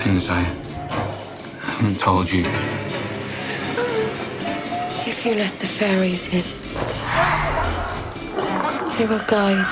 Things I haven't told you. If you let the fairies in, they will guide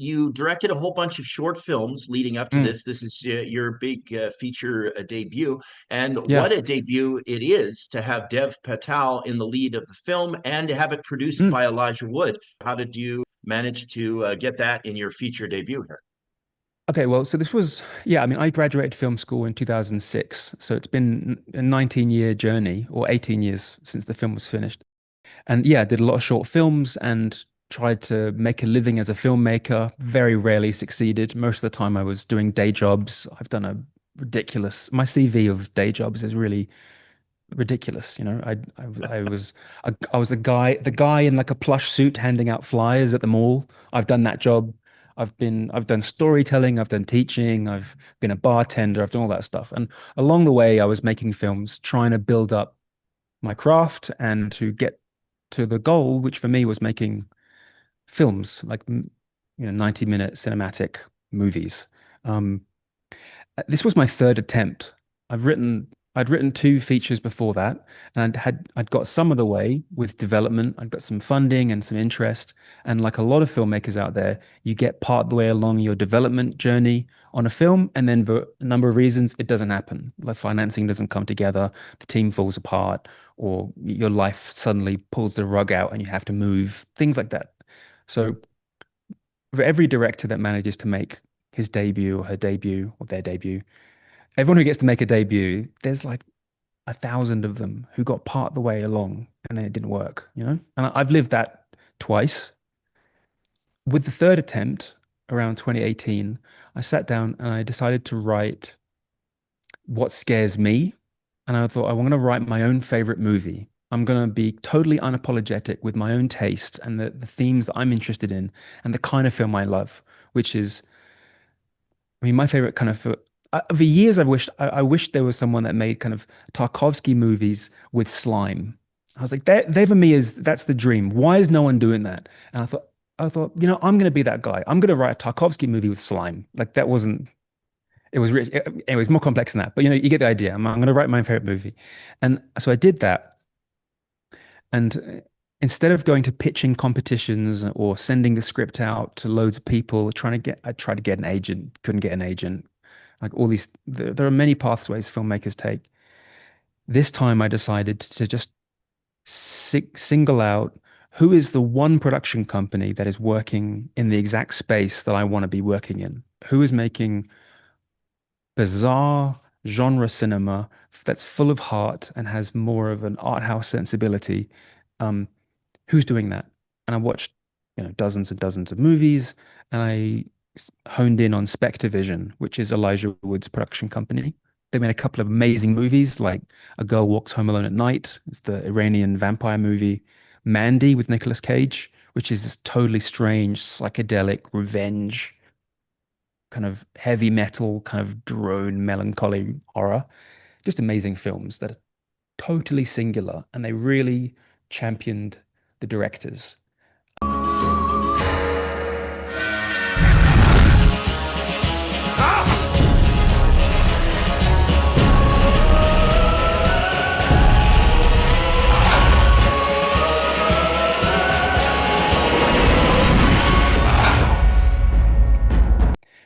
You directed a whole bunch of short films leading up to this. This is your big feature debut. And Yeah. what a debut it is to have Dev Patel in the lead of the film and to have it produced by Elijah Wood. How did you manage to get that in your feature debut here? Okay, well, so this was, yeah, I mean, I graduated film school in 2006. So it's been a 19-year journey or 18 years since the film was finished. And yeah, I did a lot of short films and tried to make a living as a filmmaker. Very rarely succeeded. Most of the time I was doing day jobs. I've done a ridiculous, my CV of day jobs is really ridiculous. You know, I was the guy in like a plush suit handing out flyers at the mall. I've done that job. I've done storytelling, I've done teaching, I've been a bartender, I've done all that stuff. And along the way, I was making films, trying to build up my craft and to get to the goal, which for me was making films, like 90-minute cinematic movies. Um, this was my third attempt. I'd written two features before that, and I'd got some of the way with development. I'd got some funding and some interest. And like a lot of filmmakers out there, you get part of the way along your development journey on a film, and then for a number of reasons, it doesn't happen. Like financing doesn't come together, the team falls apart, or your life suddenly pulls the rug out and you have to move, things like that. So for every director that manages to make his debut or her debut or their debut, everyone who gets to make a debut, there's like 1,000 of them who got part of the way along and then it didn't work, you know? And I've lived that twice. With the third attempt around 2018, I sat down and I decided to write what scares me. And I thought, I want to write my own favorite movie. I'm going to be totally unapologetic with my own taste and the themes that I'm interested in and the kind of film I love, which is, I mean, my favorite kind of for years, I wished there was someone that made kind of Tarkovsky movies with slime. I was like, they for me is that's the dream. Why is no one doing that? And I thought, you know, I'm going to be that guy. I'm going to write a Tarkovsky movie with slime. Like that wasn't. It was rich. It was more complex than that. But you know, you get the idea. I'm going to write my favorite movie, and so I did that. And instead of going to pitching competitions or sending the script out to loads of people, I tried to get an agent, couldn't get an agent. Like all these, there are many pathways filmmakers take. This time I decided to just single out who is the one production company that is working in the exact space that I want to be working in. Who is making bizarre genre cinema that's full of heart and has more of an art house sensibility. Who's doing that? And I watched, you know, dozens and dozens of movies, and I honed in on Spectre Vision, which is Elijah Wood's production company. They made a couple of amazing movies, like A Girl Walks Home Alone at Night. It's the Iranian vampire movie. Mandy with Nicolas Cage, which is this totally strange, psychedelic revenge, kind of heavy metal, kind of drone melancholy horror. Just amazing films that are totally singular, and they really championed the directors.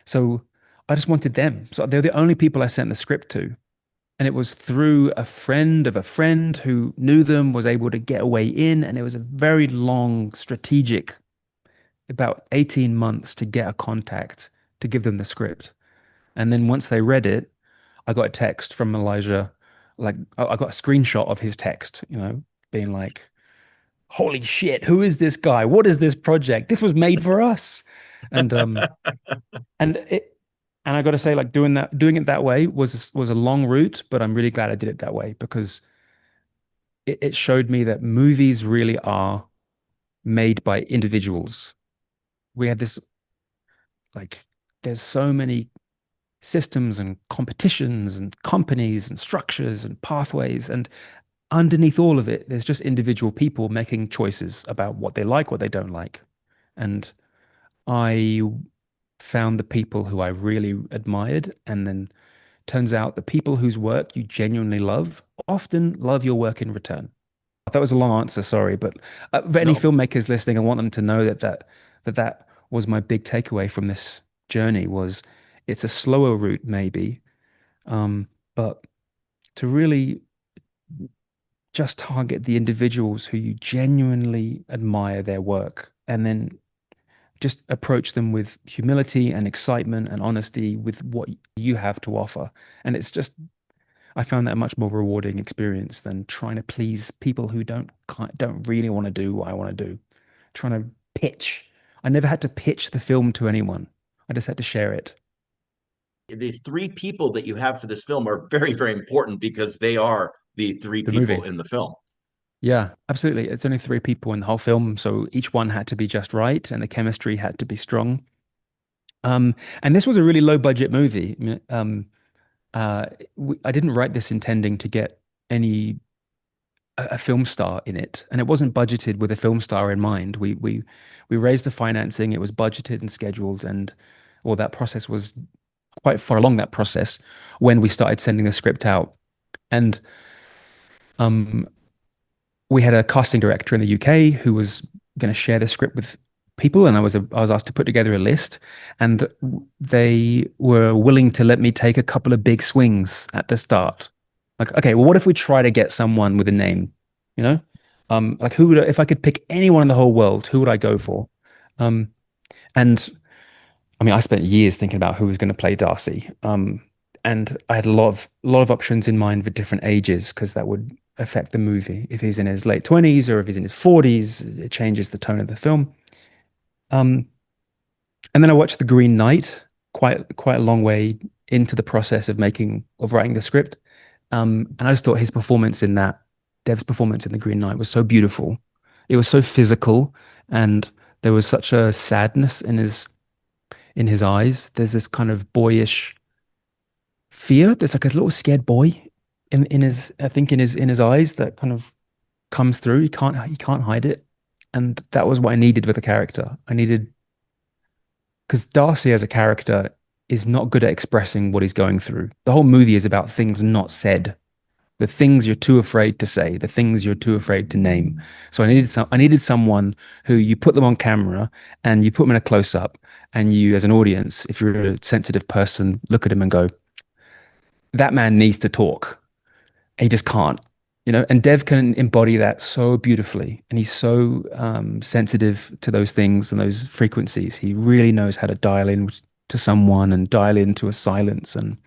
So I just wanted them. So they're the only people I sent the script to. And it was through a friend of a friend who knew them, was able to get a way in. And it was a very long, strategic, about 18 months to get a contact to give them the script. And then once they read it, I got a text from Elijah. Like I got a screenshot of his text, you know, being like, holy shit, who is this guy? What is this project? This was made for us. And and it and I got to say, like doing it that way was a long route, but I'm really glad I did it that way because it showed me that movies really are made by individuals. We had this like there's so many systems and competitions and companies and structures and pathways. And underneath all of it, there's just individual people making choices about what they like, what they don't like. And I found the people who I really admired, and then turns out the people whose work you genuinely love often love your work in return. That was a long answer, sorry, but for any No. filmmakers listening, I want them to know that was my big takeaway from this journey. Was it's a slower route maybe, but to really just target the individuals who you genuinely admire their work, and then just approach them with humility and excitement and honesty with what you have to offer. And it's just, I found that a much more rewarding experience than trying to please people who don't really want to do what I want to do. Trying to pitch. I never had to pitch the film to anyone. I just had to share it. The three people that you have for this film are very, very important because they are the three The people movie. in the film. Yeah, absolutely. It's only three people in the whole film, so each one had to be just right, and the chemistry had to be strong. And this was a really low budget movie. I didn't write this intending to get a film star in it, and it wasn't budgeted with a film star in mind. We raised the financing. It was budgeted and scheduled, and well, that process was quite far along that process when we started sending the script out. And we had a casting director in the UK who was going to share the script with people, and I was asked to put together a list, and they were willing to let me take a couple of big swings at the start. Like, okay, well, what if we try to get someone with a name, you know? Like if I could pick anyone in the whole world, who would I go for? And I mean, I spent years thinking about who was going to play Darcy. And I had a lot of options in mind for different ages, because that would affect the movie. If he's in his late 20s or if he's in his 40s, it changes the tone of the film. And then I watched The Green Knight quite a long way into the process of writing the script. And I just thought his performance in that, Dev's performance in The Green Knight, was so beautiful. It was so physical, and there was such a sadness in his eyes. There's this kind of boyish fear. There's like a little scared boy in his eyes that kind of comes through. He can't hide it. And that was what I needed with the character. Because Darcy as a character is not good at expressing what he's going through. The whole movie is about things not said, the things you're too afraid to say, the things you're too afraid to name. So I needed someone who you put them on camera and you put them in a close up, and you, as an audience, if you're a sensitive person, look at him and go, that man needs to talk. He just can't. And Dev can embody that so beautifully, and he's so sensitive to those things and those frequencies. He really knows how to dial in to someone and dial into a silence. And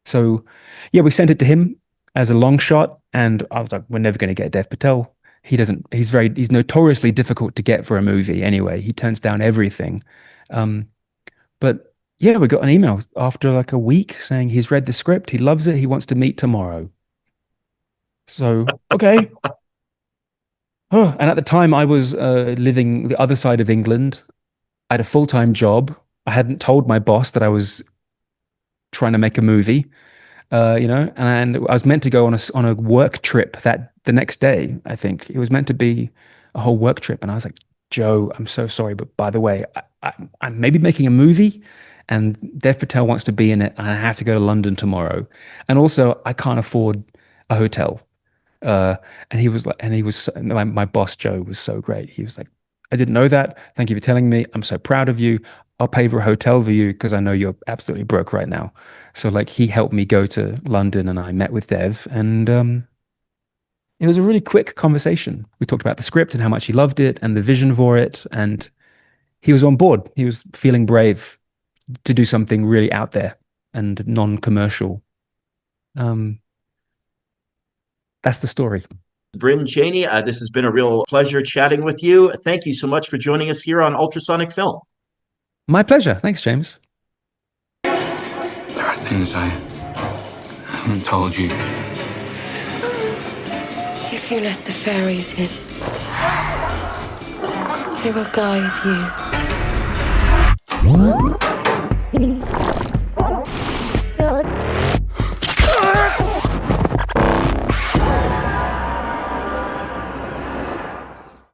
so, yeah, we sent it to him as a long shot, and I was like, we're never going to get Dev Patel. He's notoriously difficult to get for a movie anyway. He turns down everything. But yeah, we got an email after like a week saying he's read the script, he loves it, he wants to meet tomorrow. So, okay. And at the time I was living the other side of England. I had a full-time job. I hadn't told my boss that I was trying to make a movie, and I was meant to go on a work trip the next day. I think it was meant to be a whole work trip. And I was like, Joe, I'm so sorry, but by the way, I'm maybe making a movie, and Dev Patel wants to be in it, and I have to go to London tomorrow. And also I can't afford a hotel. And he was like, my boss, Joe, was so great. He was like, I didn't know that. Thank you for telling me. I'm so proud of you. I'll pay for a hotel for you because I know you're absolutely broke right now. So like, he helped me go to London, and I met with Dev, and it was a really quick conversation. We talked about the script and how much he loved it and the vision for it. And he was on board. He was feeling brave to do something really out there and non-commercial. That's the story. Bryn Chainey, this has been a real pleasure chatting with you. Thank you so much for joining us here on Ultrasonic Film. My pleasure. Thanks, James. There are things I haven't told you. If you let the fairies in, they will guide you.